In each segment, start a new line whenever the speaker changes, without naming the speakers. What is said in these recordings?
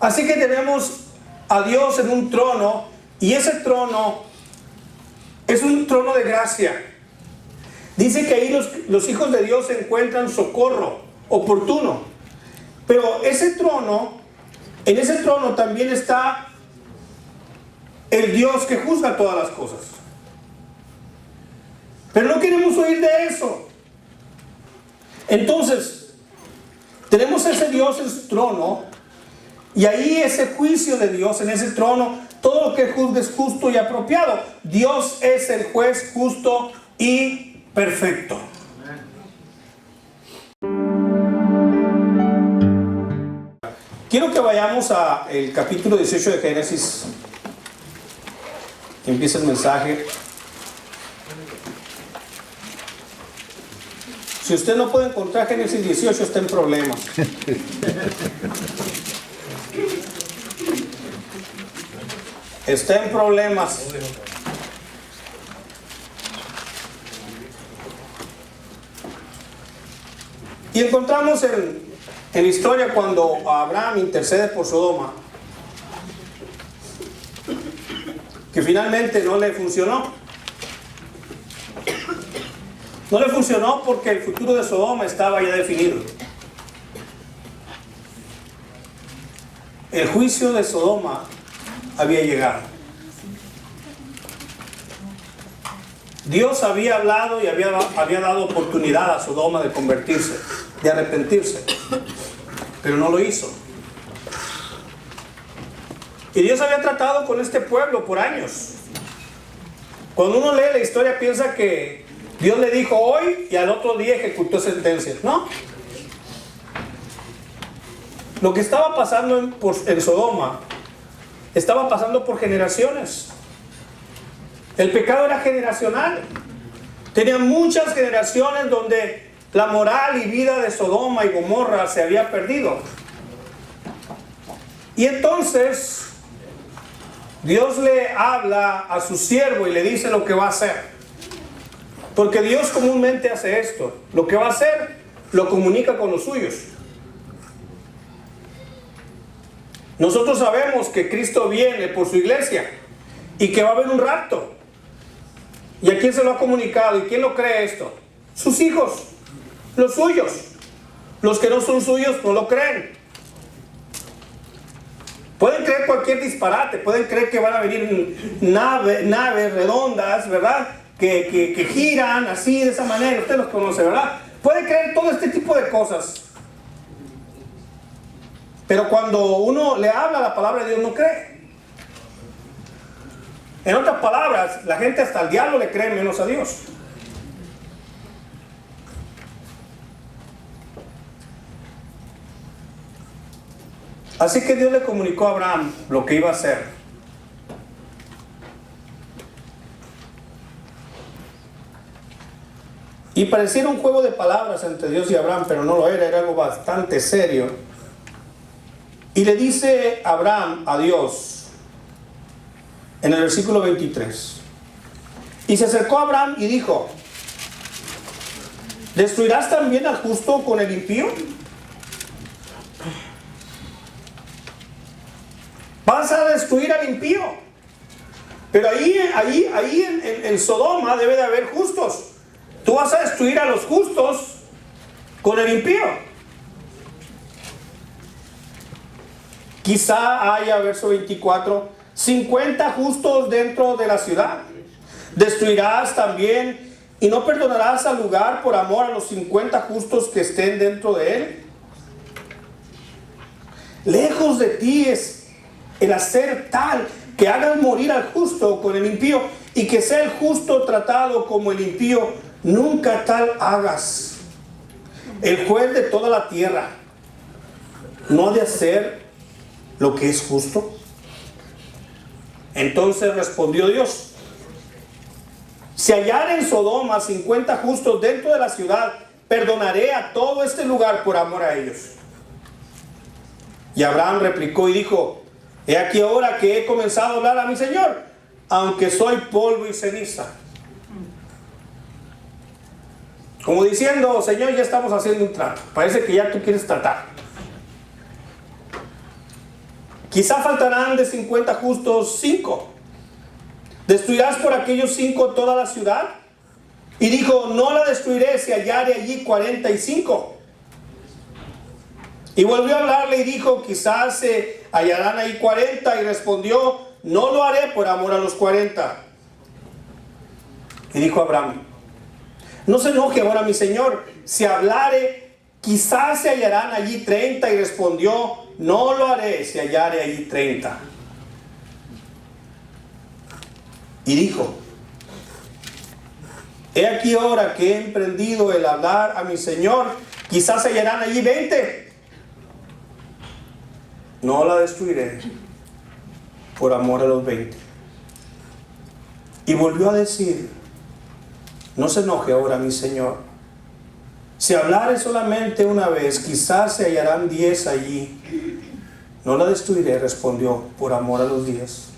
Así que tenemos a Dios en un trono, y ese trono es un trono de gracia. Dice que ahí los hijos de Dios encuentran socorro oportuno. Pero ese trono, en ese trono también está el Dios que juzga todas las cosas. Pero no queremos oír de eso. Entonces, tenemos ese Dios en su trono, y ahí ese juicio de Dios en ese trono, todo lo que juzgue es justo y apropiado. Dios es el juez justo y perfecto. Quiero que vayamos al capítulo 18 de Génesis. Empieza el mensaje. Si usted no puede encontrar Génesis 18, está en problemas. Está en problemas. Y encontramos en la historia cuando Abraham intercede por Sodoma, que finalmente no le funcionó. No le funcionó porque el futuro de Sodoma estaba ya definido. El juicio de Sodoma había llegado. Dios había hablado y había dado oportunidad a Sodoma de convertirse, de arrepentirse, pero no lo hizo. Y Dios había tratado con este pueblo por años. Cuando uno lee la historia piensa que Dios le dijo hoy y al otro día ejecutó sentencias. No. Lo que estaba pasando en Sodoma estaba pasando por generaciones. El pecado era generacional. Tenía muchas generaciones donde la moral y vida de Sodoma y Gomorra se había perdido. Y entonces Dios le habla a su siervo y le dice lo que va a hacer. Porque Dios comúnmente hace esto. Lo que va a hacer, lo comunica con los suyos. Nosotros sabemos que Cristo viene por su iglesia y que va a haber un rapto. ¿Y a quién se lo ha comunicado? ¿Y quién lo cree esto? Sus hijos, los suyos. Los que no son suyos no lo creen. Pueden creer cualquier disparate, pueden creer que van a venir naves redondas, ¿verdad? Que giran así, de esa manera, usted los conoce, ¿verdad? Puede creer todo este tipo de cosas. Pero cuando uno le habla la palabra de Dios, no cree. En otras palabras, la gente hasta al diablo le cree menos a Dios. Así que Dios le comunicó a Abraham lo que iba a hacer. Y pareciera un juego de palabras entre Dios y Abraham, pero no lo era algo bastante serio. Y le dice Abraham a Dios, en el versículo 23. Y se acercó a Abraham y dijo, ¿destruirás también al justo con el impío? Vas a destruir al impío. Pero ahí en Sodoma debe de haber justos. Tú vas a destruir a los justos con el impío. Quizá haya, verso 24, 50 justos dentro de la ciudad. Destruirás también y no perdonarás al lugar por amor a los 50 justos que estén dentro de él. Lejos de ti es el hacer tal que hagan morir al justo con el impío, y que sea el justo tratado como el impío. Nunca tal hagas. El juez de toda la tierra no ha de hacer lo que es justo. Entonces respondió Dios, si hallar en Sodoma 50 justos dentro de la ciudad, perdonaré a todo este lugar por amor a ellos. Y Abraham replicó y dijo, he aquí ahora que he comenzado a hablar a mi Señor, aunque soy polvo y ceniza. Como diciendo, Señor, ya estamos haciendo un trato. Parece que ya tú quieres tratar. Quizá faltarán de 50 justos 5. ¿Destruirás por aquellos 5 toda la ciudad? Y dijo, no la destruiré si hallare allí 45. Y volvió a hablarle y dijo, quizás se hallarán ahí 40. Y respondió, no lo haré por amor a los 40. Y dijo Abraham, no se enoje ahora mi señor, si hablare, quizás se hallarán allí 30. Y respondió, no lo haré si hallare allí 30. Y dijo, he aquí ahora que he emprendido el hablar a mi señor, quizás se hallarán allí 20. No la destruiré por amor a los 20. Y volvió a decir, no se enoje ahora mi señor, si hablare solamente una vez, quizás se hallarán 10 allí. No la destruiré, respondió, por amor a los 10.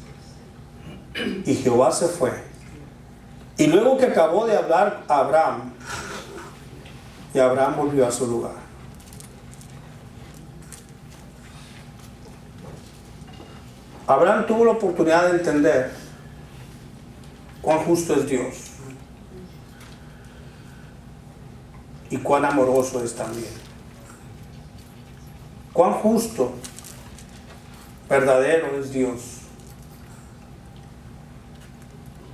Y Jehová se fue. Y luego que acabó de hablar a Abraham, y Abraham volvió a su lugar. Abraham tuvo la oportunidad de entender cuán justo es Dios y cuán amoroso es también. Cuán justo, verdadero es Dios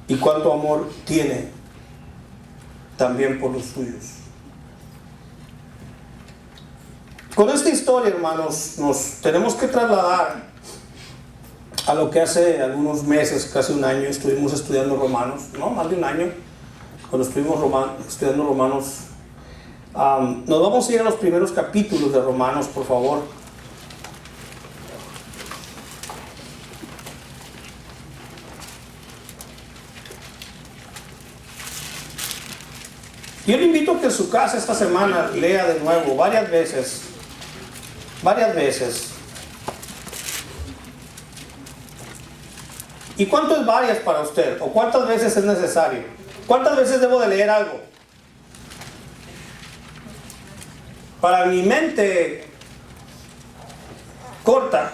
y cuánto amor tiene también por los suyos. Con esta historia, hermanos, nos tenemos que trasladar a lo que hace algunos meses, casi un año, estuvimos estudiando Romanos, no, más de un año, cuando estuvimos estudiando Romanos. Nos vamos a ir a los primeros capítulos de Romanos, por favor. Yo le invito a que en su casa esta semana lea de nuevo, varias veces. ¿Y cuánto es varias para usted? ¿O cuántas veces es necesario? ¿Cuántas veces debo de leer algo? Para mi mente corta,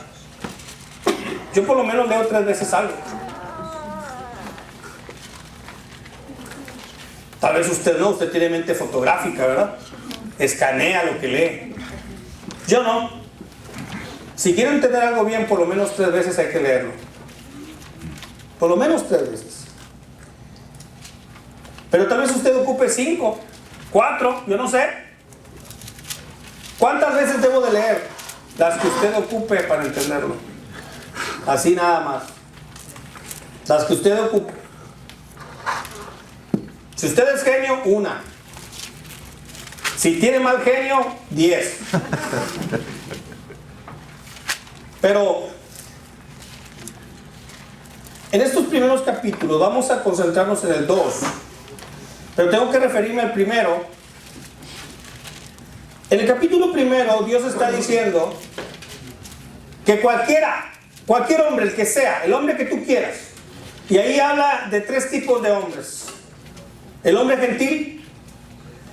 yo por lo menos leo 3 veces algo. Tal vez usted no, usted tiene mente fotográfica, ¿verdad? Escanea lo que lee. Yo no. Si quiero entender algo bien, por lo menos 3 veces hay que leerlo. Por lo menos 3 veces. Pero tal vez usted ocupe 5, 4, yo no sé. ¿Cuántas veces debo de leer? Las que usted ocupe para entenderlo. Así nada más. Las que usted ocupe. Si usted es genio, 1. Si tiene mal genio, 10. Pero en estos primeros capítulos vamos a concentrarnos en el 2. Pero tengo que referirme al primero. En el capítulo 1, Dios está diciendo que cualquier hombre, el que sea, el hombre que tú quieras. Y ahí habla de 3 tipos de hombres. El hombre gentil.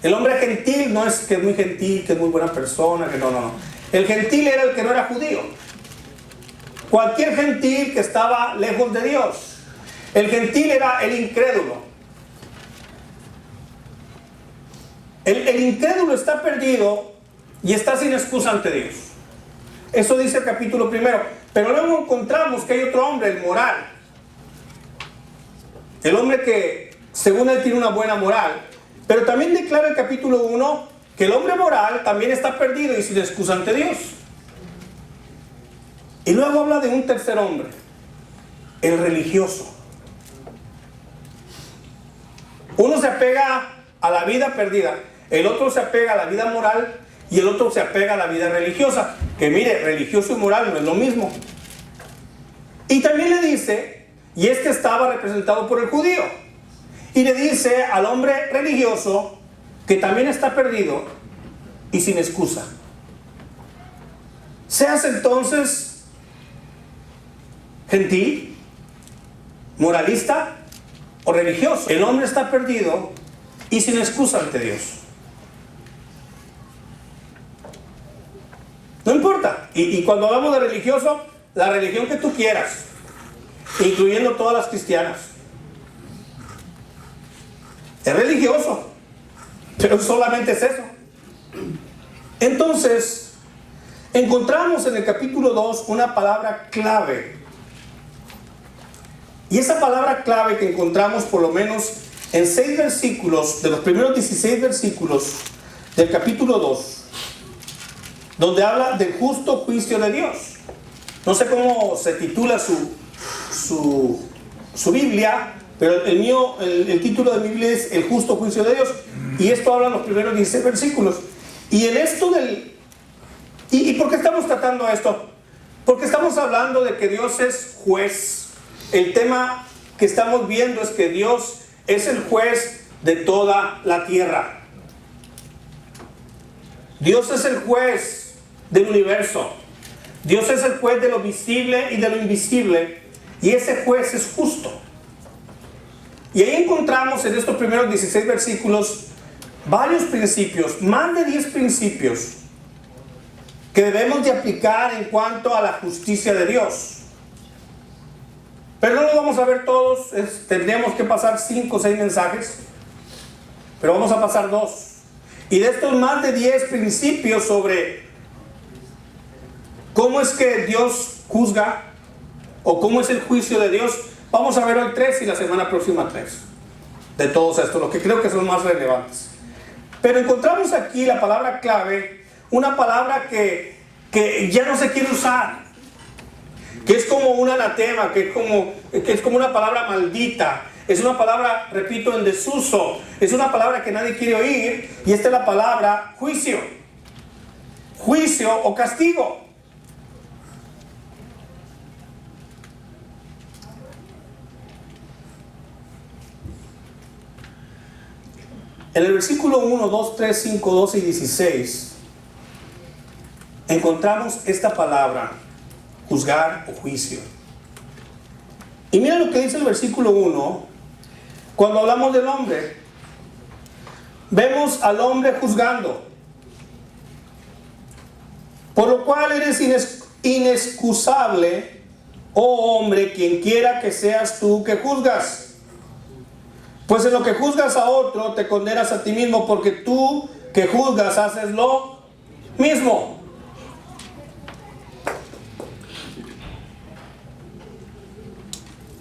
El hombre gentil no es que es muy gentil, que es muy buena persona, que no. El gentil era el que no era judío. Cualquier gentil que estaba lejos de Dios. El gentil era el incrédulo. El incrédulo está perdido y está sin excusa ante Dios. Eso dice el capítulo 1. Pero luego encontramos que hay otro hombre, el moral. El hombre que según él tiene una buena moral. Pero también declara el capítulo 1 que el hombre moral también está perdido y sin excusa ante Dios. Y luego habla de un tercer hombre, el religioso. Uno se apega a la vida perdida, el otro se apega a la vida moral y el otro se apega a la vida religiosa. Que mire, religioso y moral no es lo mismo. Y también le dice, y es que estaba representado por el judío, y le dice al hombre religioso que también está perdido y sin excusa. Seas entonces gentil, moralista o religioso. El hombre está perdido y sin excusa ante Dios. No importa. Y cuando hablamos de religioso, la religión que tú quieras, incluyendo todas las cristianas. Es religioso, pero solamente es eso. Entonces, encontramos en el capítulo 2 una palabra clave. Y esa palabra clave que encontramos por lo menos en 6 versículos, de los primeros 16 versículos del capítulo 2, donde habla del justo juicio de Dios. No sé cómo se titula su Biblia, pero el título de mi Biblia es El justo juicio de Dios. Y esto habla en los primeros 16 versículos. Y en esto ¿Y por qué estamos tratando esto? Porque estamos hablando de que Dios es juez. El tema que estamos viendo es que Dios es el juez de toda la tierra. Dios es el juez del universo. Dios es el juez de lo visible y de lo invisible. Y ese juez es justo. Y ahí encontramos en estos primeros 16 versículos varios principios, más de 10 principios que debemos de aplicar en cuanto a la justicia de Dios. Pero no los vamos a ver todos, tendríamos que pasar 5 o 6 mensajes, pero vamos a pasar 2. Y de estos más de 10 principios sobre cómo es que Dios juzga o cómo es el juicio de Dios, vamos a ver hoy 3 y la semana próxima 3. De todos estos, lo que creo que son más relevantes. Pero encontramos aquí la palabra clave, una palabra que ya no se quiere usar, que es como un anatema, que es como una palabra maldita, es una palabra, repito, en desuso, es una palabra que nadie quiere oír, y esta es la palabra juicio o castigo. En el versículo 1, 2, 3, 5, 12 y 16 encontramos esta palabra, juzgar o juicio. Y mira lo que dice el versículo 1. Cuando hablamos del hombre, vemos al hombre juzgando, por lo cual eres inexcusable, oh hombre, quien quiera que seas tú que juzgas. Pues en lo que juzgas a otro, te condenas a ti mismo, porque tú que juzgas haces lo mismo.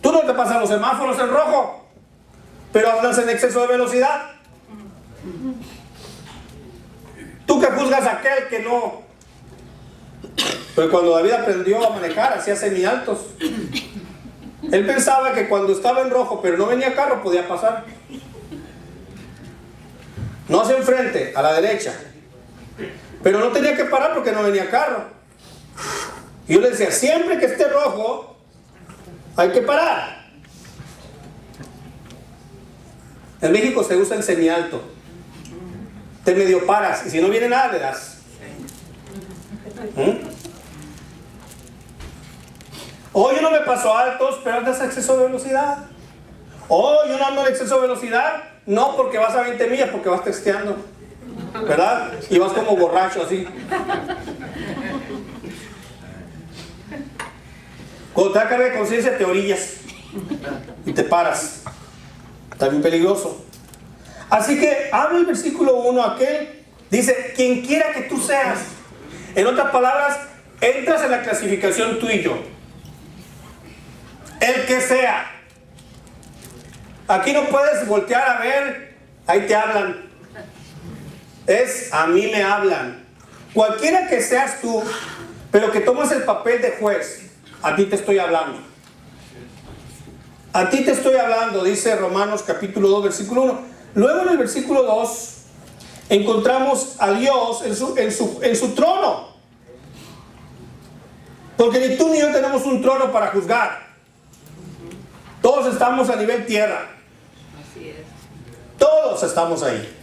Tú no te pasas los semáforos en rojo, pero andas en exceso de velocidad. Tú que juzgas a aquel que no. Pero cuando David aprendió a manejar, hacía semialtos. Él pensaba que cuando estaba en rojo, pero no venía carro, podía pasar. No hacia enfrente, a la derecha. Pero no tenía que parar porque no venía carro. Y yo le decía, siempre que esté rojo, hay que parar. En México se usa el semialto. Te medio paras y si no viene nada le das. Yo no me paso altos, pero andas a exceso de velocidad. Yo no ando en exceso de velocidad, no porque vas a 20 millas, porque vas texteando, ¿verdad? Y vas como borracho así. Cuando te da carga de conciencia, te orillas y te paras. Está bien peligroso. Así que habla el versículo 1, aquel dice, quien quiera que tú seas. En otras palabras, entras en la clasificación tú y yo. El que sea. Aquí no puedes voltear a ver, ahí te hablan. Es a mí me hablan. Cualquiera que seas tú, pero que tomas el papel de juez, a ti te estoy hablando. A ti te estoy hablando, dice Romanos capítulo 2, versículo 1. Luego en el versículo 2 encontramos a Dios en su trono. Porque ni tú ni yo tenemos un trono para juzgar. Todos estamos a nivel tierra.
Así es.
Todos estamos ahí.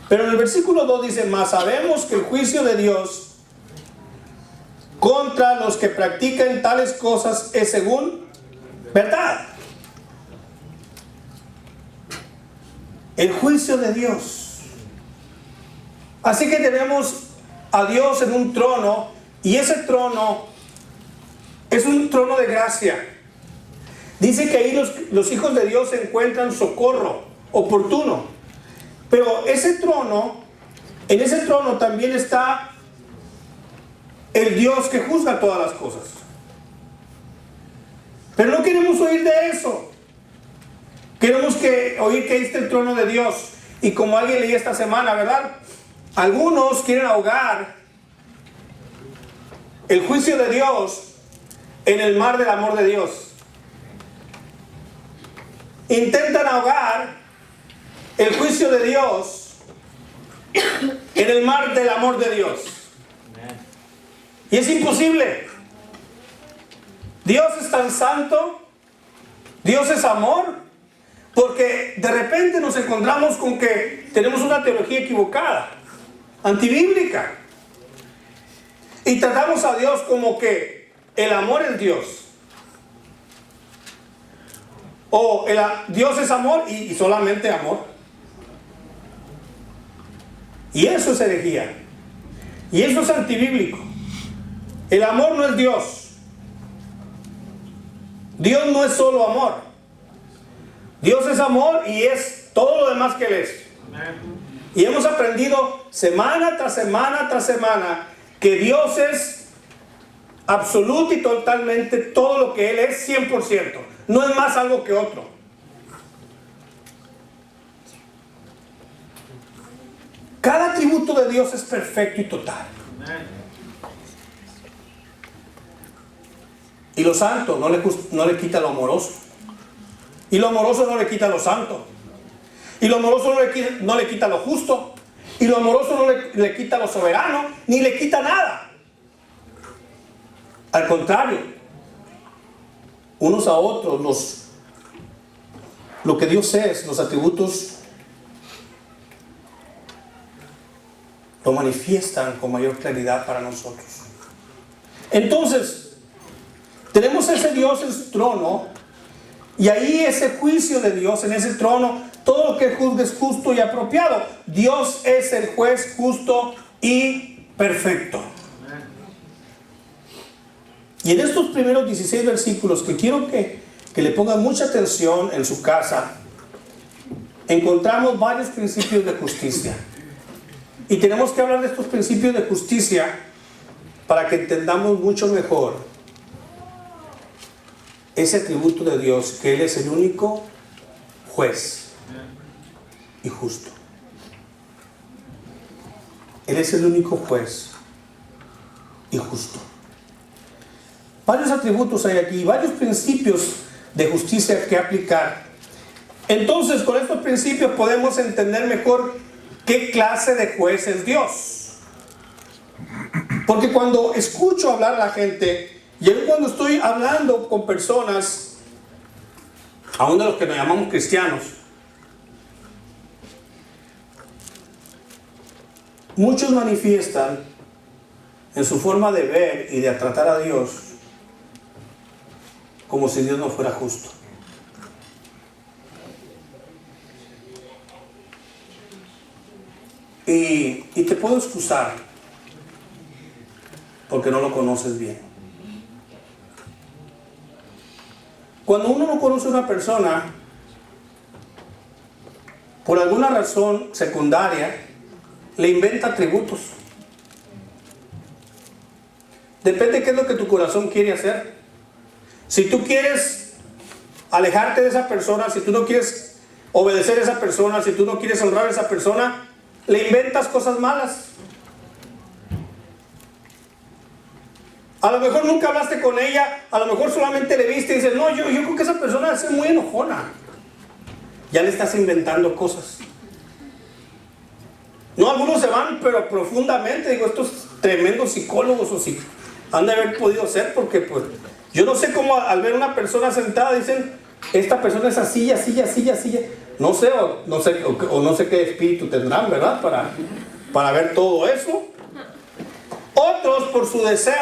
Pero en el versículo 2 dice, mas sabemos que el juicio de Dios contra los que practican tales cosas es según verdad. El juicio de Dios. Así que tenemos a Dios en un trono, y ese trono es un gracia. Dice que ahí los hijos de Dios encuentran socorro oportuno. Pero ese trono, en ese trono también está el Dios que juzga todas las cosas. Pero no queremos oír de eso. Queremos oír que ahí está el trono de Dios. Y como alguien leía esta semana, ¿verdad? Algunos quieren ahogar el juicio de Dios en el mar del amor de Dios. Intentan ahogar el juicio de Dios en el mar del amor de Dios. Y es imposible. Dios es tan santo, Dios es amor, porque de repente nos encontramos con que tenemos una teología equivocada, antibíblica, y tratamos a Dios como que el amor es Dios, o Dios es amor y solamente amor. Y eso es herejía, y eso es antibíblico. El amor no es Dios. Dios no es solo amor. Dios es amor y es todo lo demás que Él es. Y hemos aprendido semana tras semana tras semana que Dios es absoluto y totalmente todo lo que Él es 100%. No es más algo que otro. Cada atributo de Dios es perfecto y total. Y lo santo no le quita lo amoroso. Y lo amoroso no le quita lo santo. Y lo amoroso no le quita lo justo. Y lo amoroso no le quita lo soberano. Ni le quita nada. Al contrario. Unos a otros lo que Dios es, los atributos, lo manifiestan con mayor claridad para nosotros. Entonces, tenemos ese Dios en su trono, y ahí ese juicio de Dios en ese trono, todo lo que juzgue es justo y apropiado. Dios es el juez justo y perfecto. Y en estos primeros 16 versículos, que quiero que le pongan mucha atención en su casa, encontramos varios principios de justicia. Y tenemos que hablar de estos principios de justicia para que entendamos mucho mejor ese atributo de Dios, que Él es el único juez y justo. Él es el único juez y justo. Varios atributos hay aquí, varios principios de justicia que aplicar. Entonces, con estos principios podemos entender mejor qué clase de juez es Dios. Porque cuando escucho hablar a la gente, y aún cuando estoy hablando con personas, aún de los que nos llamamos cristianos, muchos manifiestan en su forma de ver y de tratar a Dios como si Dios no fuera justo. Y te puedo excusar porque no lo conoces bien. Cuando uno no conoce a una persona, por alguna razón secundaria, le inventa atributos. Depende de qué es lo que tu corazón quiere hacer. Si tú quieres alejarte de esa persona, si tú no quieres obedecer a esa persona, si tú no quieres honrar a esa persona, le inventas cosas malas. A lo mejor nunca hablaste con ella, a lo mejor solamente le viste y dices, no, yo creo que esa persona es muy enojona. Ya le estás inventando cosas. No, algunos se van, pero profundamente. Digo, estos tremendos psicólogos o si han de haber podido ser, porque pues yo no sé cómo al ver una persona sentada dicen, esta persona es así, así, así, así. No sé, o no sé qué espíritu tendrán, ¿verdad? Para ver todo eso. Otros por su deseo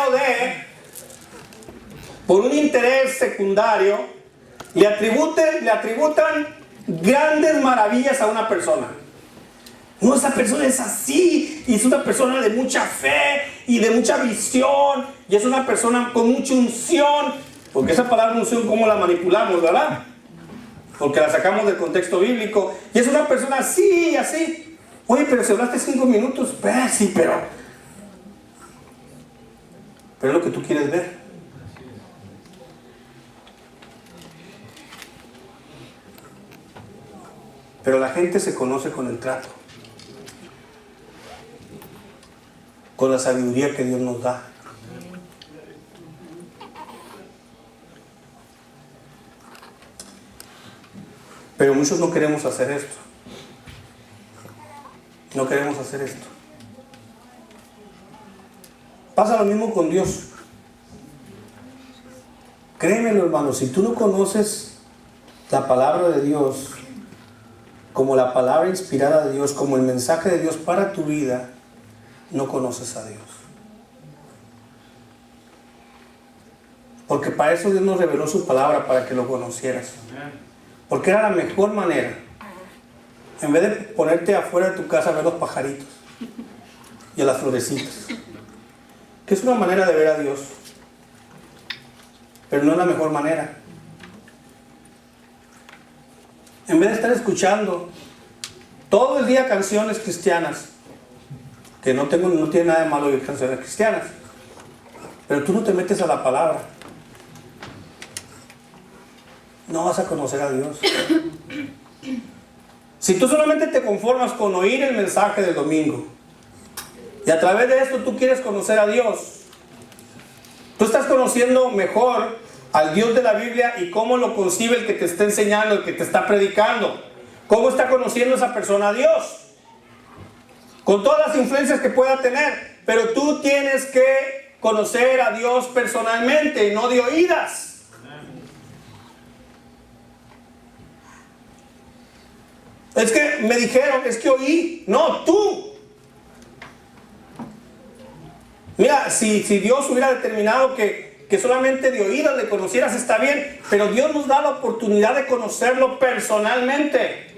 por un interés secundario, le atributan grandes maravillas a una persona. No, esa persona es así, y es una persona de mucha fe y de mucha visión, y es una persona con mucha unción. Porque esa palabra no sé cómo la manipulamos, ¿verdad? Porque la sacamos del contexto bíblico. Y es una persona así, así. Oye, pero si hablaste 5 minutos, sí, pero es lo que tú quieres ver. Pero la gente se conoce con el trato, con la sabiduría que Dios nos da. Pero muchos no queremos hacer esto. No queremos hacer esto. Pasa lo mismo con Dios. Créemelo, hermano, si tú no conoces la palabra de Dios como la palabra inspirada de Dios, como el mensaje de Dios para tu vida, no conoces a Dios. Porque para eso Dios nos reveló su palabra, para que lo conocieras. Porque era la mejor manera. En vez de ponerte afuera de tu casa a ver los pajaritos y a las florecitas, que es una manera de ver a Dios, pero no es la mejor manera. En vez de estar escuchando todo el día canciones cristianas, que no tiene nada de malo oír canciones cristianas, pero tú no te metes a la palabra, no vas a conocer a Dios. Si tú solamente te conformas con oír el mensaje del domingo y a través de esto tú quieres conocer a Dios, tú estás conociendo mejor al Dios de la Biblia y cómo lo concibe el que te está enseñando, el que te está predicando. ¿Cómo está conociendo esa persona a Dios? Con todas las influencias que pueda tener. Pero tú tienes que conocer a Dios personalmente y no de oídas. Es que me dijeron, es que oí. No, tú. Mira, si Dios hubiera determinado que solamente de oídas le conocieras, está bien, pero Dios nos da la oportunidad de conocerlo personalmente.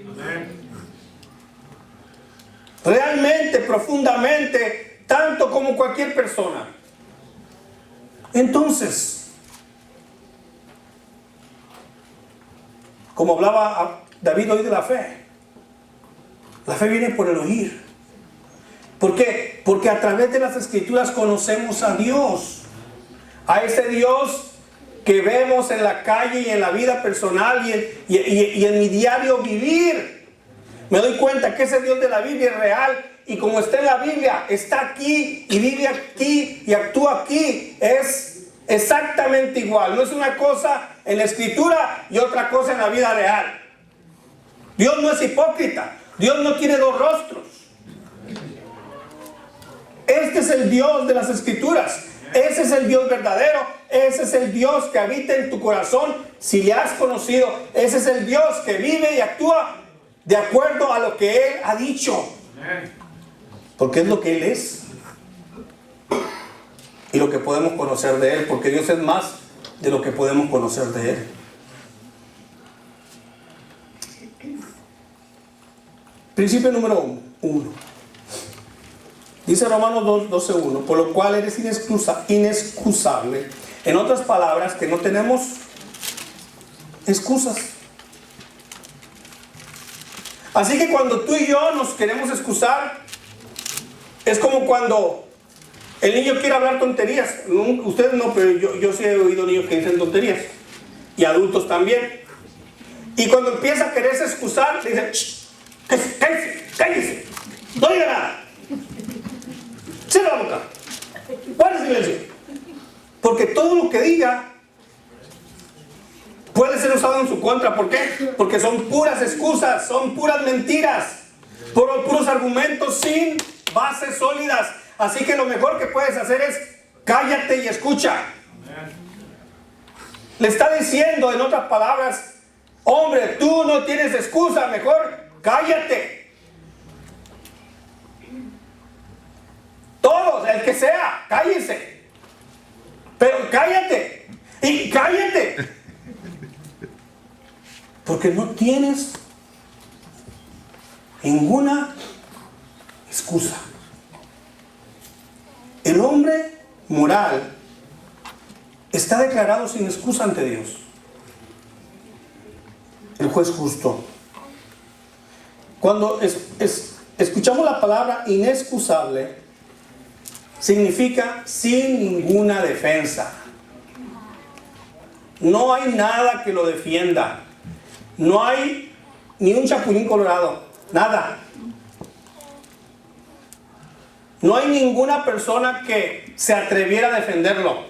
Realmente, profundamente, tanto como cualquier persona. Entonces, como hablaba David hoy de la fe viene por el oír. ¿Por qué? Porque a través de las Escrituras conocemos a Dios. A ese Dios que vemos en la calle y en la vida personal y en mi diario vivir. Me doy cuenta que ese Dios de la Biblia es real y como está en la Biblia, está aquí y vive aquí y actúa aquí. Es exactamente igual. No es una cosa en la Escritura y otra cosa en la vida real. Dios no es hipócrita. Dios no tiene dos rostros. Este es el Dios de las Escrituras. Ese es el Dios verdadero. Ese es el Dios que habita en tu corazón. Si le has conocido, ese es el Dios que vive y actúa de acuerdo a lo que Él ha dicho. Porque es lo que Él es. Y lo que podemos conocer de Él. Porque Dios es más de lo que podemos conocer de Él. Principio número 1. Dice Romanos 12:1, por lo cual eres inexcusable. En otras palabras, que no tenemos excusas. Así que cuando tú y yo nos queremos excusar, es como cuando el niño quiere hablar tonterías. Ustedes no, pero yo sí he oído niños que dicen tonterías. Y adultos también. Y cuando empieza a quererse excusar, le dicen, cállese, no diga nada. Cierra la boca. Guarda silencio. Porque todo lo que diga puede ser usado en su contra. ¿Por qué? Porque son puras excusas, son puras mentiras, puros argumentos sin bases sólidas. Así que lo mejor que puedes hacer es cállate y escucha. Le está diciendo, en otras palabras, hombre, tú no tienes excusa, mejor cállate. Todos, el que sea, cállese. Pero cállate. Y cállate. Porque no tienes ninguna excusa. El hombre moral está declarado sin excusa ante Dios. El juez justo. Cuando escuchamos la palabra inexcusable, significa sin ninguna defensa. No hay nada que lo defienda. No hay ni un chapulín colorado. Nada. No hay ninguna persona que se atreviera a defenderlo.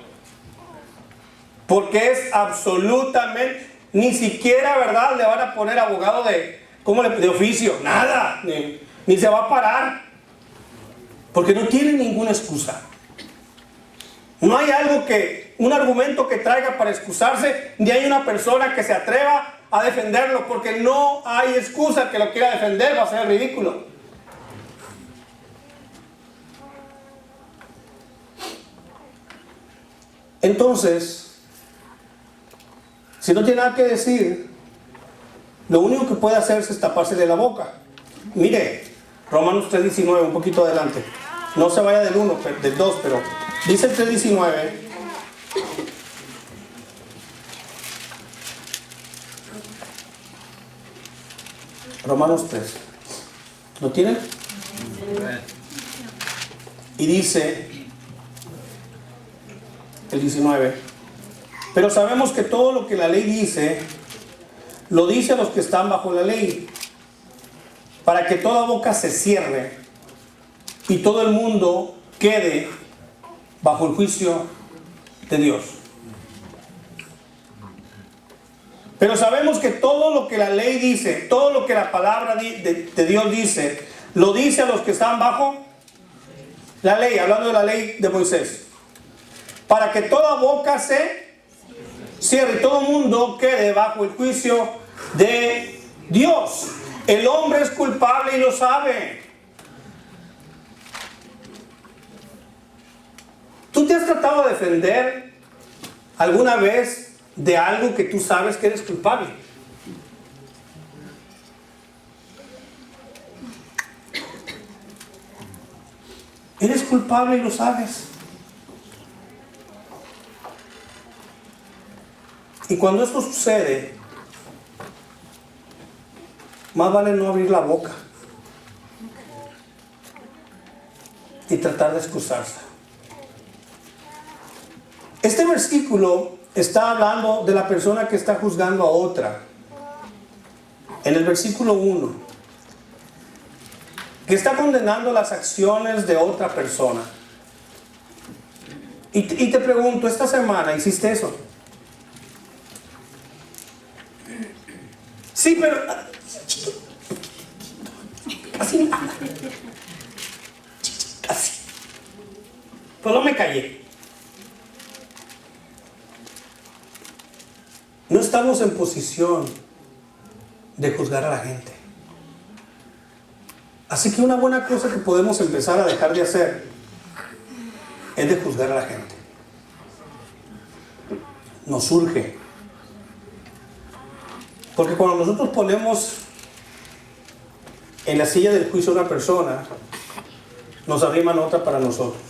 Porque es absolutamente, ni siquiera, ¿verdad?, le van a poner abogado de oficio. Nada. Ni se va a parar. Porque no tiene ninguna excusa. No hay un argumento que traiga para excusarse, ni hay una persona que se atreva a defenderlo, porque no hay excusa. Que lo quiera defender va a ser ridículo. Entonces, si no tiene nada que decir, lo único que puede hacerse es tapársele la boca. Mire, Romanos 3:19, un poquito adelante. No se vaya del 1, del 2, pero dice el 3:19. Romanos 3. ¿Lo tienen? Y dice el 19. Pero sabemos que todo lo que la ley dice, lo dice a los que están bajo la ley, para que toda boca se cierre y todo el mundo quede bajo el juicio de Dios. Pero sabemos que todo lo que la ley dice, todo lo que la palabra de Dios dice, lo dice a los que están bajo la ley, hablando de la ley de Moisés, para que toda boca se cierre y todo el mundo quede bajo el juicio de Dios. El hombre es culpable y lo sabe. ¿Tú te has tratado de defender alguna vez de algo que tú sabes que eres culpable? Eres culpable y lo sabes. Y cuando esto sucede, más vale no abrir la boca y tratar de excusarse. Este versículo está hablando de la persona que está juzgando a otra. En el versículo 1, que está condenando las acciones de otra persona. Y te pregunto, esta semana ¿hiciste eso? Sí, pero así, así. Pues no me callé. No estamos en posición de juzgar a la gente. Así que una buena cosa que podemos empezar a dejar de hacer es de juzgar a la gente. Nos surge. Porque cuando nosotros ponemos en la silla del juicio a una persona, nos arriman otra para nosotros.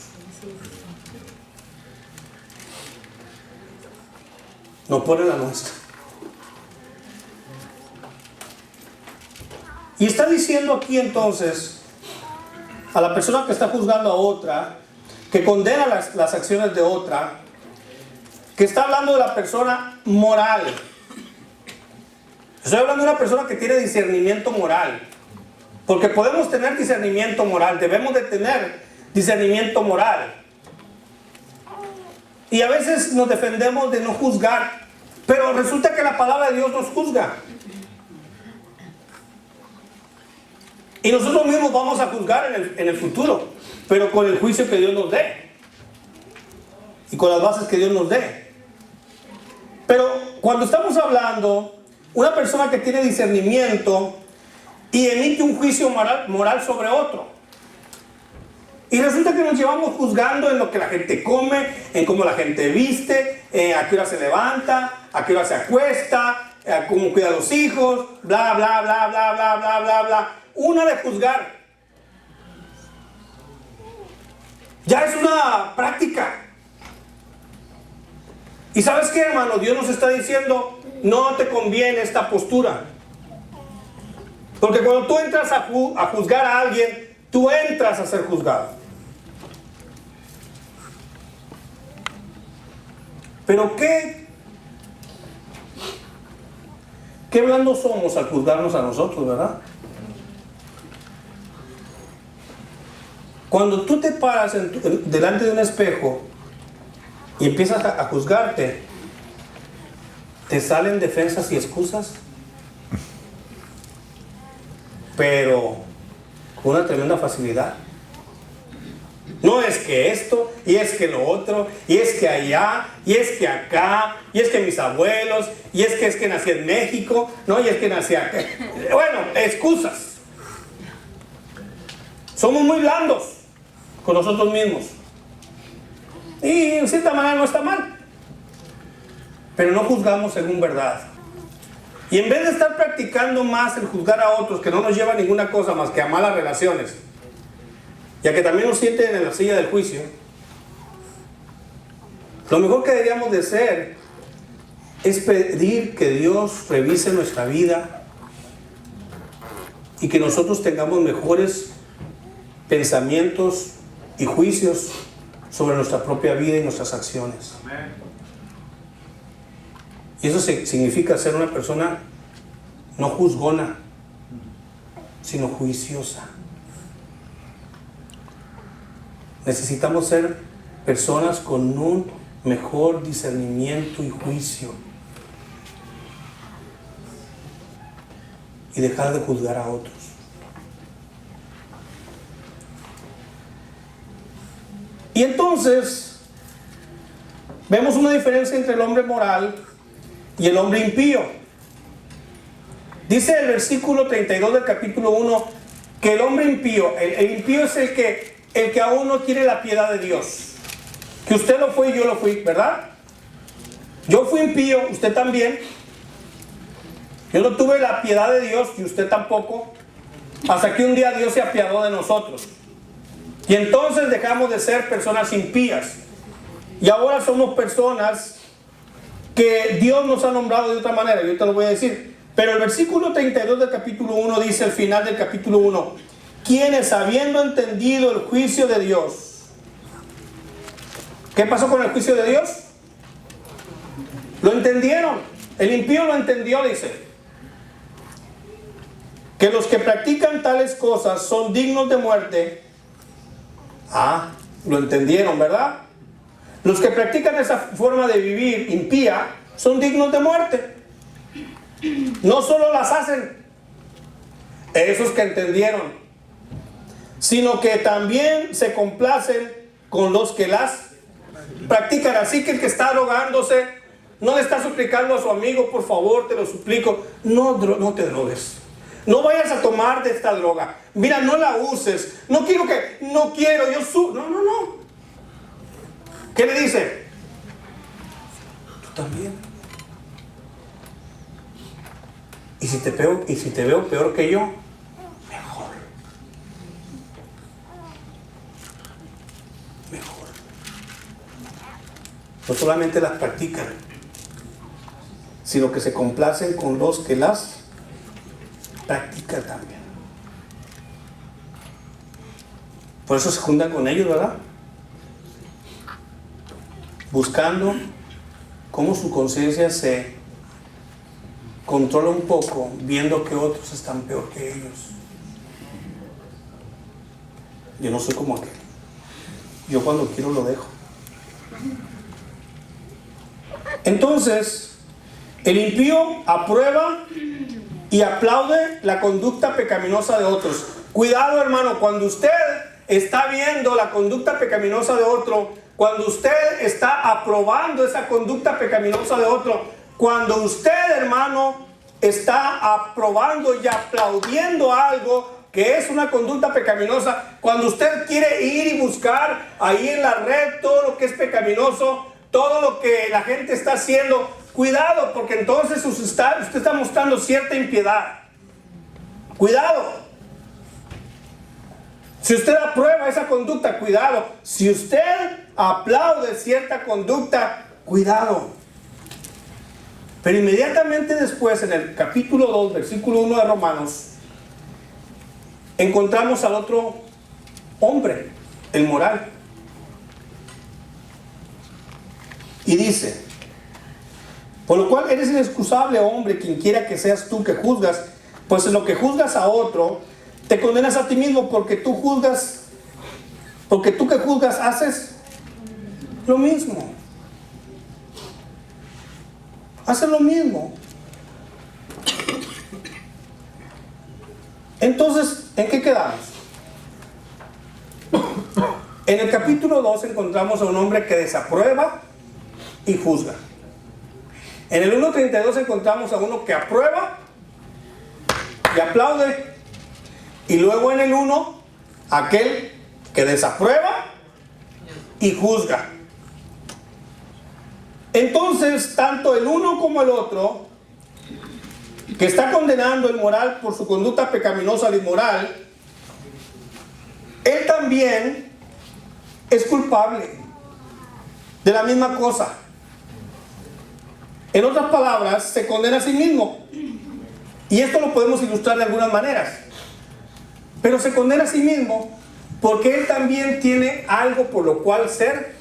Nos ponen la nuestra. Y está diciendo aquí entonces a la persona que está juzgando a otra, que condena las acciones de otra, que está hablando de la persona moral. Estoy hablando de una persona que tiene discernimiento moral. Porque podemos tener discernimiento moral, debemos de tener discernimiento moral. Y a veces nos defendemos de no juzgar, pero resulta que la palabra de Dios nos juzga. Y nosotros mismos vamos a juzgar en el futuro, pero con el juicio que Dios nos dé. Y con las bases que Dios nos dé. Pero cuando estamos hablando, una persona que tiene discernimiento y emite un juicio moral sobre otro. Y resulta que nos llevamos juzgando en lo que la gente come, en cómo la gente viste, a qué hora se levanta, a qué hora se acuesta, a cómo cuida a los hijos, bla, bla, bla, bla, bla, bla, bla, bla. Una de juzgar. Ya es una práctica. Y ¿sabes qué, hermano? Dios nos está diciendo, no te conviene esta postura. Porque cuando tú entras a juzgar a alguien, tú entras a ser juzgado. Pero qué blandos somos al juzgarnos a nosotros, ¿verdad? Cuando tú te paras delante de un espejo y empiezas a juzgarte, te salen defensas y excusas, pero con una tremenda facilidad. No es que esto, y es que lo otro, y es que allá, y es que acá, y es que mis abuelos, y es que nací en México, no, y es que nací acá. Bueno, excusas. Somos muy blandos con nosotros mismos. Y en cierta manera no está mal. Pero no juzgamos según verdad. Y en vez de estar practicando más el juzgar a otros, que no nos lleva a ninguna cosa más que a malas relaciones, ya que también nos sienten en la silla del juicio, lo mejor que deberíamos de hacer es pedir que Dios revise nuestra vida y que nosotros tengamos mejores pensamientos y juicios sobre nuestra propia vida y nuestras acciones. Y eso significa ser una persona no juzgona, sino juiciosa. Necesitamos ser personas con un mejor discernimiento y juicio. Y dejar de juzgar a otros. Y entonces, vemos una diferencia entre el hombre moral y el hombre impío. Dice el versículo 32 del capítulo 1 que el hombre impío, el impío es el que aún no quiere la piedad de Dios. Que usted lo fue y yo lo fui, ¿verdad? Yo fui impío, usted también. Yo no tuve la piedad de Dios y usted tampoco. Hasta que un día Dios se apiadó de nosotros. Y entonces dejamos de ser personas impías. Y ahora somos personas que Dios nos ha nombrado de otra manera. Yo te lo voy a decir. Pero el versículo 32 del capítulo 1 dice al final del capítulo 1: quienes habiendo entendido el juicio de Dios. ¿Qué pasó con el juicio de Dios? Lo entendieron. El impío lo entendió, dice. Que los que practican tales cosas son dignos de muerte. Ah, lo entendieron, ¿verdad? Los que practican esa forma de vivir impía son dignos de muerte. No solo las hacen esos que entendieron, sino que también se complacen con los que las practican. Así que el que está drogándose no le está suplicando a su amigo: por favor, te lo suplico, no te drogues, no vayas a tomar de esta droga, mira, no la uses, no quiero, no. ¿Qué le dice? Tú también. Y si te veo peor que yo, mejor. No solamente las practican, sino que se complacen con los que las practican también. Por eso se juntan con ellos, ¿verdad? Buscando cómo su conciencia se controla un poco, viendo que otros están peor que ellos. Yo no soy como aquel. Yo cuando quiero lo dejo. Entonces, el impío aprueba y aplaude la conducta pecaminosa de otros. Cuidado, hermano, cuando usted está viendo la conducta pecaminosa de otro, cuando usted está aprobando esa conducta pecaminosa de otro, cuando usted, hermano, está aprobando y aplaudiendo algo que es una conducta pecaminosa, cuando usted quiere ir y buscar ahí en la red todo lo que es pecaminoso, todo lo que la gente está haciendo, cuidado, porque entonces usted está mostrando cierta impiedad. Cuidado. Si usted aprueba esa conducta, cuidado. Si usted aplaude cierta conducta, cuidado. Pero inmediatamente después, en el capítulo 2, versículo 1 de Romanos, encontramos al otro hombre, el moral. Y dice: por lo cual eres inexcusable, hombre, quien quiera que seas tú que juzgas, pues en lo que juzgas a otro, te condenas a ti mismo, porque tú que juzgas haces lo mismo. Haces lo mismo. Entonces, ¿en qué quedamos? En el capítulo 2 encontramos a un hombre que desaprueba y juzga. En el 1.32 encontramos a uno que aprueba y aplaude. Y luego en el 1, aquel que desaprueba y juzga. Entonces, tanto el uno como el otro, que está condenando el moral por su conducta pecaminosa al inmoral, él también es culpable de la misma cosa. En otras palabras, se condena a sí mismo. Y esto lo podemos ilustrar de algunas maneras. Pero se condena a sí mismo porque él también tiene algo por lo cual ser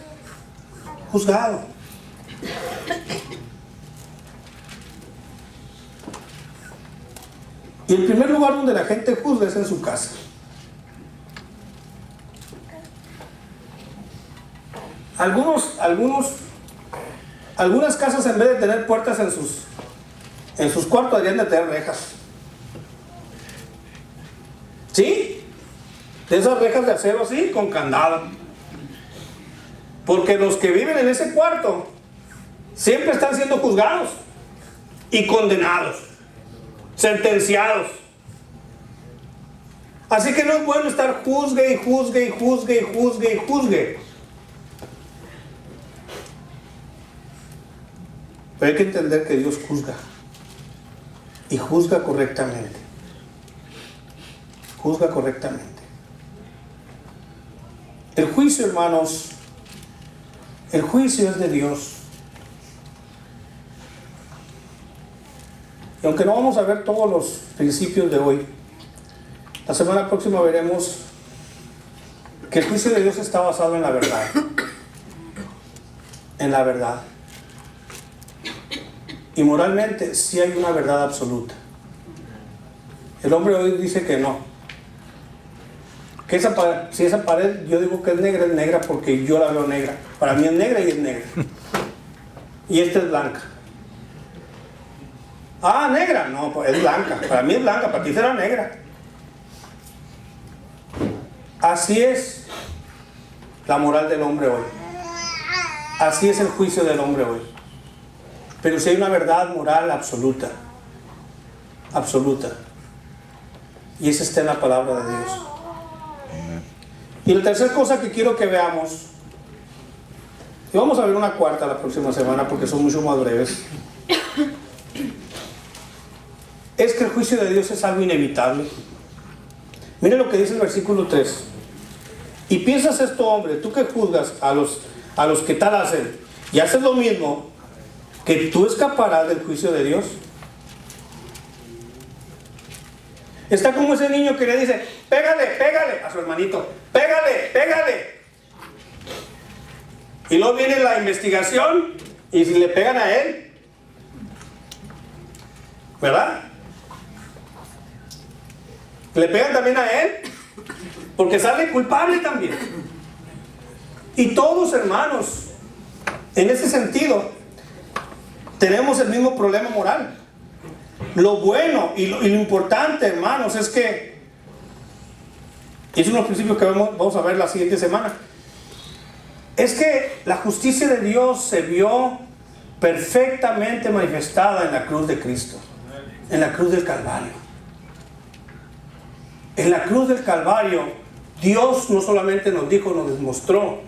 juzgado. Y el primer lugar donde la gente juzga es en su casa. Algunas casas, en vez de tener puertas en sus cuartos, deberían de tener rejas. ¿Sí? De esas rejas de acero así, con candado. Porque los que viven en ese cuarto siempre están siendo juzgados y condenados, sentenciados. Así que no es bueno estar juzgue y juzgue y juzgue y juzgue y juzgue. Pero hay que entender que Dios juzga. Y juzga correctamente. Juzga correctamente. El juicio, hermanos, el juicio es de Dios. Y aunque no vamos a ver todos los principios de hoy, la semana próxima veremos que el juicio de Dios está basado en la verdad. En la verdad. Y moralmente sí hay una verdad absoluta. El hombre hoy dice que no. Que si esa pared yo digo que es negra porque yo la veo negra. Para mí es negra y es negra. Y esta es blanca. Ah, negra. No, pues es blanca. Para mí es blanca, para ti será negra. Así es la moral del hombre hoy. Así es el juicio del hombre hoy. Pero si hay una verdad moral absoluta. Absoluta. Y esa está en la palabra de Dios. Y la tercera cosa que quiero que veamos, y vamos a ver una cuarta la próxima semana porque son mucho más breves, es que el juicio de Dios es algo inevitable. Mire lo que dice el versículo 3. Y piensas esto, hombre, tú que juzgas a los que tal hacen y haces lo mismo, que tú escaparás del juicio de Dios. Está como ese niño que le dice, pégale a su hermanito, pégale. Y luego viene la investigación y si le pegan a él, ¿verdad? Le pegan también a él, porque sale culpable también. Y todos, hermanos, en ese sentido, tenemos el mismo problema moral. Lo bueno y lo importante, hermanos, es que, y es uno de los principios que vamos a ver la siguiente semana, es que la justicia de Dios se vio perfectamente manifestada en la cruz de Cristo, en la cruz del Calvario. En la cruz del Calvario, Dios no solamente nos dijo, nos demostró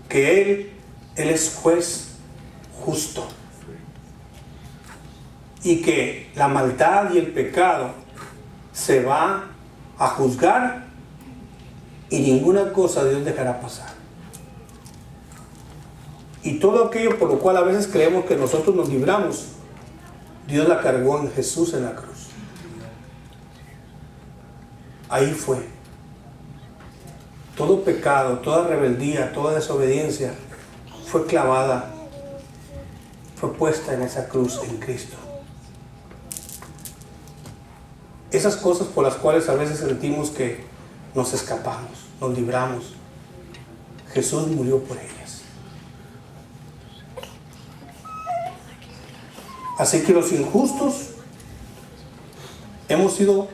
que Él es juez justo. Y que la maldad y el pecado se va a juzgar y ninguna cosa Dios dejará pasar. Y todo aquello por lo cual a veces creemos que nosotros nos libramos, Dios la cargó en Jesús en la cruz. Ahí fue. Todo pecado, toda rebeldía, toda desobediencia fue clavada, fue puesta en esa cruz en Cristo. Esas cosas por las cuales a veces sentimos que nos escapamos, nos libramos, Jesús murió por ellas. Así que los injustos hemos sido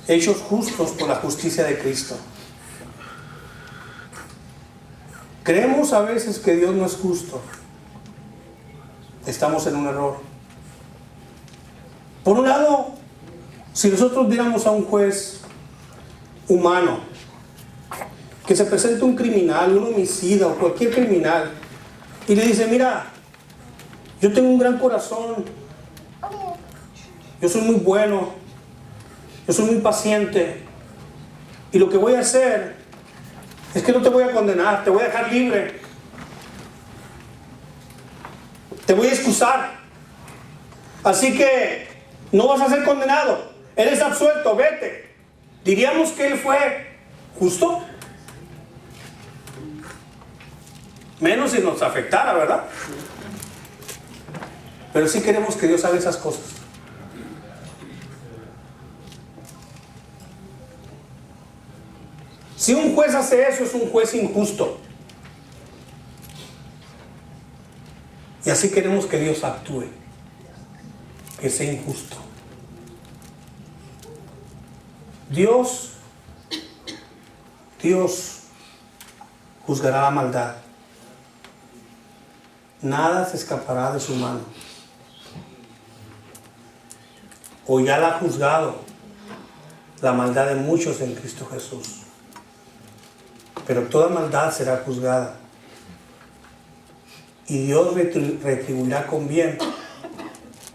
hechos justos por la justicia de Cristo. Creemos a veces que Dios no es justo. Estamos en un error. Por un lado, si nosotros viéramos a un juez humano que se presenta un criminal, un homicida o cualquier criminal y le dice: mira, yo tengo un gran corazón, yo soy muy bueno, yo soy muy paciente, y lo que voy a hacer es que no te voy a condenar, te voy a dejar libre, te voy a excusar, así que no vas a ser condenado, eres absuelto, vete. ¿Diríamos que él fue justo? Menos si nos afectara, ¿verdad? Pero sí queremos que Dios haga esas cosas. Si un juez hace eso, es un juez injusto. Y así queremos que Dios actúe, que sea injusto. Dios juzgará la maldad. Nada se escapará de su mano. O ya la ha juzgado la maldad de muchos en Cristo Jesús. Pero toda maldad será juzgada. Y Dios retribuirá con bien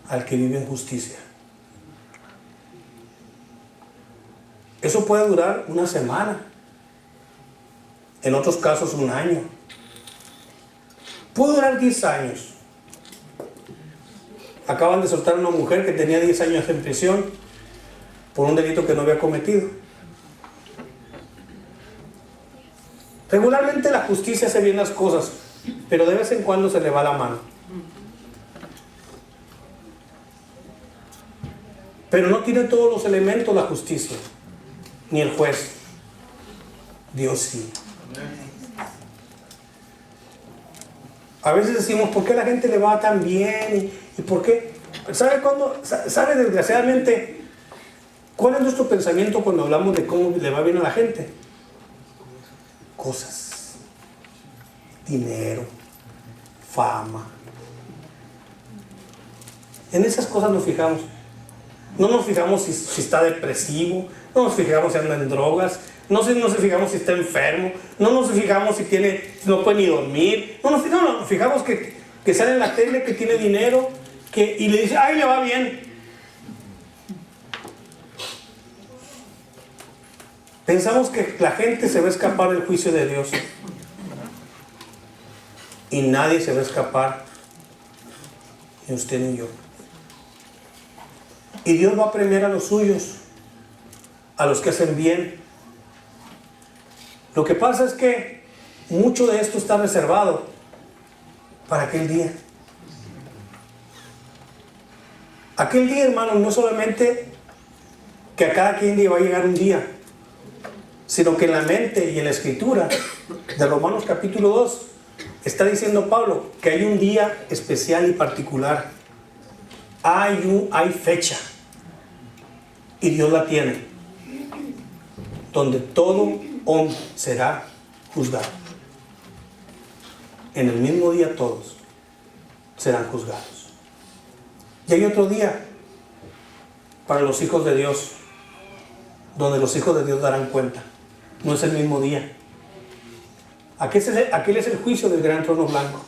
al que vive en justicia. Eso puede durar una semana. En otros casos un año. Puede durar 10 años. Acaban de soltar a una mujer que tenía 10 años en prisión por un delito que no había cometido. Regularmente la justicia hace bien las cosas, pero de vez en cuando se le va la mano. Pero no tiene todos los elementos la justicia, ni el juez. Dios sí. A veces decimos: ¿por qué a la gente le va tan bien? ¿Y por qué? ¿Sabe desgraciadamente cuál es nuestro pensamiento cuando hablamos de cómo le va bien a la gente? Cosas, dinero, fama. En esas cosas nos fijamos. No nos fijamos si está depresivo, no nos fijamos si anda en drogas, no nos fijamos si está enfermo, no nos fijamos si no puede ni dormir, nos fijamos que sale en la tele, que tiene dinero, y le dice: ¡ay, le va bien! Pensamos que la gente se va a escapar del juicio de Dios. Y nadie se va a escapar, ni usted ni yo. Y Dios va a premiar a los suyos, a los que hacen bien. Lo que pasa es que mucho de esto está reservado para aquel día. Aquel día, hermano, no solamente que a cada quien le va a llegar un día, sino que en la mente y en la escritura de Romanos capítulo 2 está diciendo Pablo que hay un día especial y particular. Hay fecha, y Dios la tiene, donde todo hombre será juzgado. En el mismo día todos serán juzgados. Y hay otro día para los hijos de Dios, donde los hijos de Dios darán cuenta. No es el mismo día. Aquel es el juicio del gran trono blanco.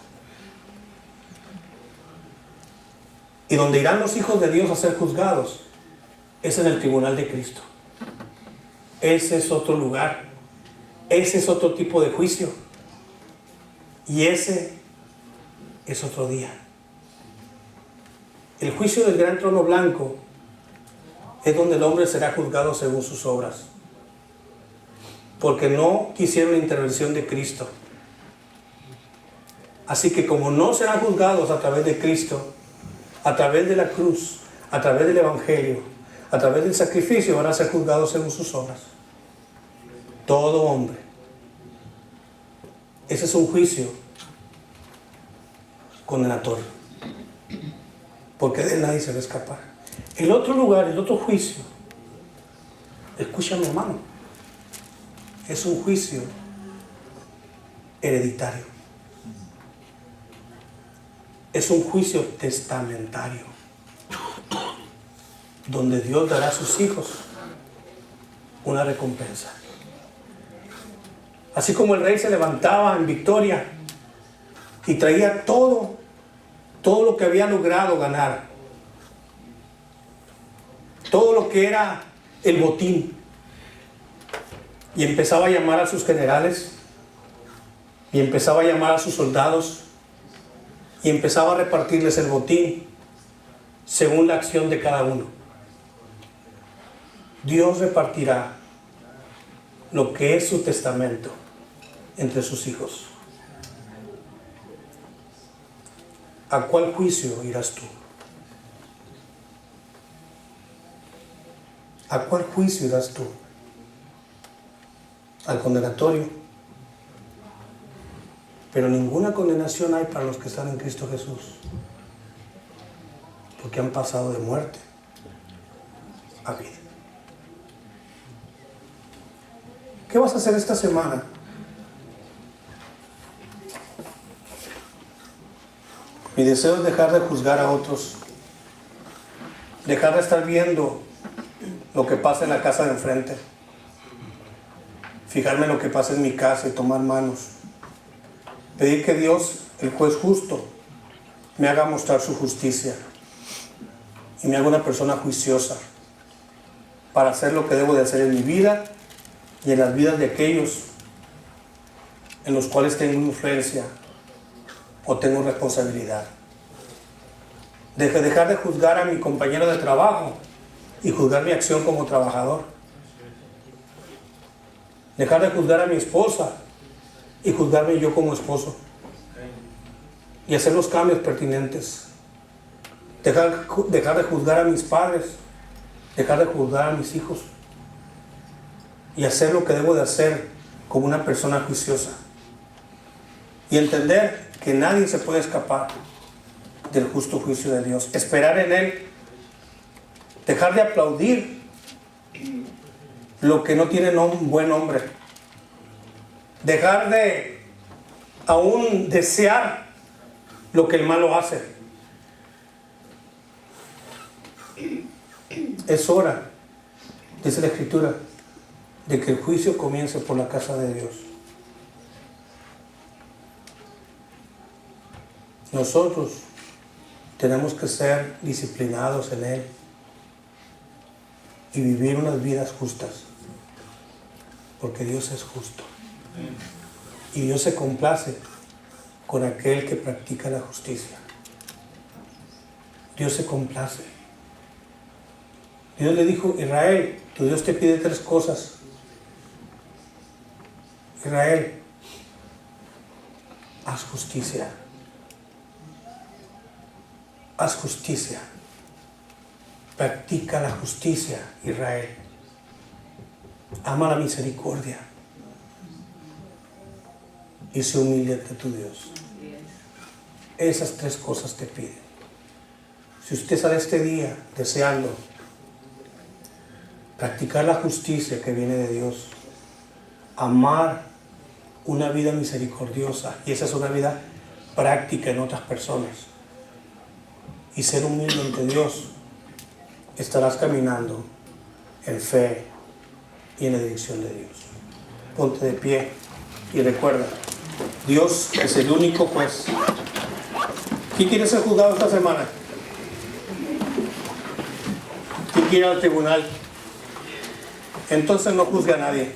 Y donde irán los hijos de Dios a ser juzgados es en el tribunal de Cristo. Ese es otro lugar. Ese es otro tipo de juicio. Y ese es otro día. El juicio del gran trono blanco es donde el hombre será juzgado según sus obras, porque no quisieron la intervención de Cristo. Así que como no serán juzgados a través de Cristo, a través de la cruz, a través del Evangelio, a través del sacrificio, van a ser juzgados según sus obras. Todo hombre. Ese es un juicio condenatorio, porque de él nadie se va a escapar. El otro lugar, el otro juicio, escúchame hermano, es un juicio hereditario. Es un juicio testamentario, donde Dios dará a sus hijos una recompensa. Así como el rey se levantaba en victoria y traía todo lo que había logrado ganar, todo lo que era el botín, y empezaba a llamar a sus generales, y empezaba a llamar a sus soldados, y empezaba a repartirles el botín según la acción de cada uno. Dios repartirá lo que es su testamento entre sus hijos. ¿A cuál juicio irás tú? ¿A cuál juicio irás tú? ¿Al condenatorio? Pero ninguna condenación hay para los que están en Cristo Jesús, porque han pasado de muerte a vida. ¿Qué vas a hacer esta semana? Mi deseo es dejar de juzgar a otros, dejar de estar viendo lo que pasa en la casa de enfrente, fijarme en lo que pasa en mi casa y tomar manos. Pedir que Dios, el juez justo, me haga mostrar su justicia y me haga una persona juiciosa para hacer lo que debo de hacer en mi vida y en las vidas de aquellos en los cuales tengo influencia o tengo responsabilidad. Dejar de juzgar a mi compañero de trabajo y juzgar mi acción como trabajador. Dejar de juzgar a mi esposa y juzgarme yo como esposo, y hacer los cambios pertinentes. Dejar de juzgar a mis padres, dejar de juzgar a mis hijos, y hacer lo que debo de hacer como una persona juiciosa, y entender que nadie se puede escapar del justo juicio de Dios. Esperar en Él, dejar de aplaudir lo que no tiene un buen nombre, dejar de aún desear lo que el malo hace. Es hora, dice la Escritura, de que el juicio comience por la casa de Dios. Nosotros tenemos que ser disciplinados en Él y vivir unas vidas justas, porque Dios es justo. Y Dios se complace con aquel que practica la justicia. Dios se complace. Dios le dijo: Israel, tu Dios te pide 3 cosas. Israel, haz justicia. Haz justicia. Practica la justicia, Israel. Ama la misericordia. Y sé humilde ante tu Dios. Esas 3 cosas te piden. Si usted sale este día deseando practicar la justicia que viene de Dios, amar una vida misericordiosa, y esa es una vida práctica en otras personas, y ser humilde ante Dios, estarás caminando en fe y en la dirección de Dios. Ponte de pie y recuerda, Dios es el único juez. ¿Quién quiere ser juzgado esta semana? ¿Quién quiere ir al tribunal? Entonces no juzgue a nadie.